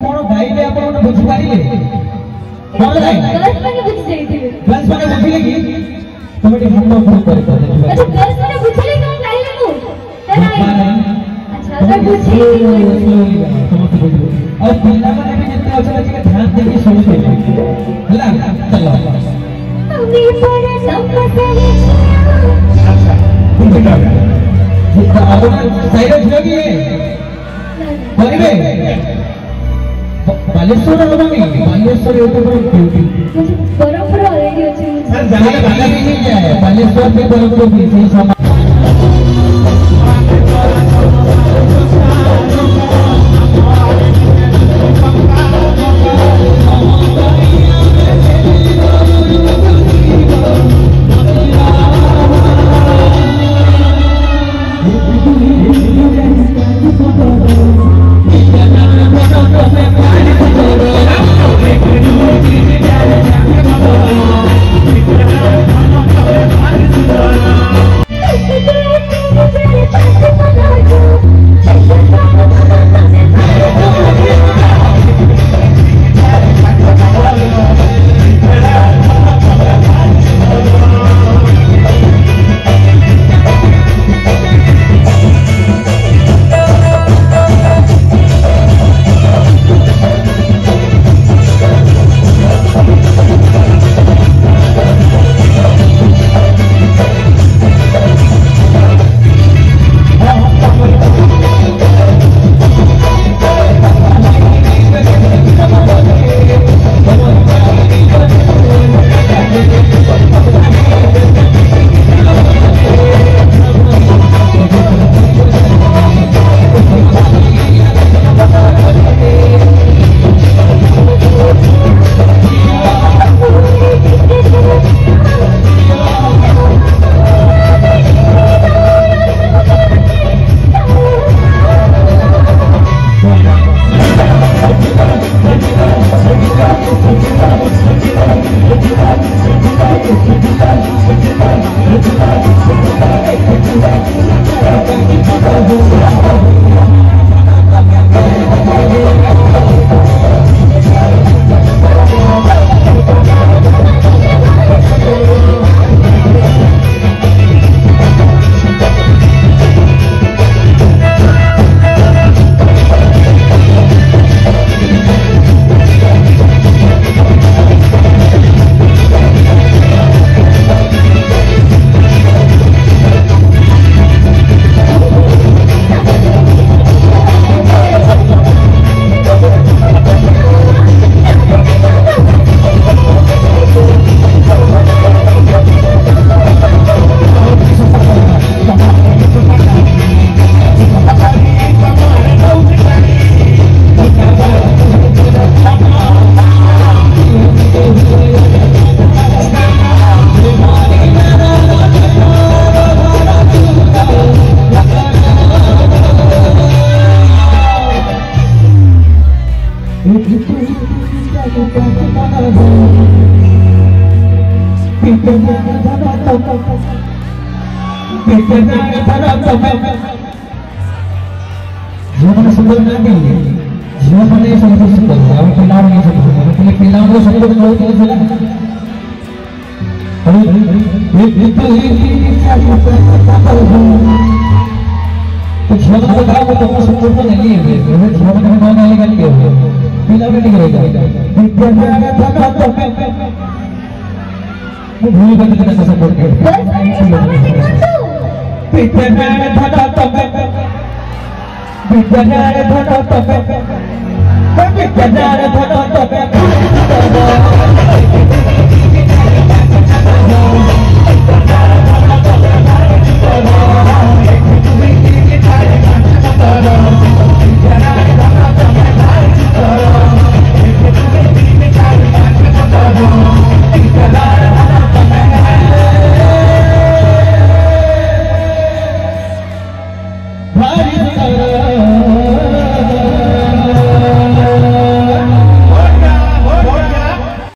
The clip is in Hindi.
कौन गाइले आपण बुझी पारिले कौन गाइ गर्ल्स माने बुझी जाइथिबे गर्ल्स माने बुझिले कि तमे टी हाथ ऊपर करे देखिबा अच्छा गर्ल्स माने बुझिले कोन गाइले मु तनाई अच्छा अगर बुझी समझ बुझिले और पिल्ला माने भी जते अच्छा के ध्यान देके सुनते हला चलो हमें पर संपसले अच्छा ठीक है अब साइलेंस लगी करिवे बालेश्वर हमामी बालेश्वर यूट्यूब पर ब्यूटी बर्फ रो रेडी अछि सर जाने वाला भी नहीं है बालेश्वर पे बर्फ को भी सही समय जीवन सुंदर नहीं जीवन में सब कुछ सुंदर है और पिला नहीं सब कुछ है पिला को सब कुछ बहुत है चला तो जीवन को बताओ तो सब कुछ नहीं है जीवन में कौन आएगा क्या पिला भी नहीं करेगा वो भूल गए कितना सपोर्ट कर विद्यानार धन तमे विद्यानार धन तमे विद्यानार धन तमे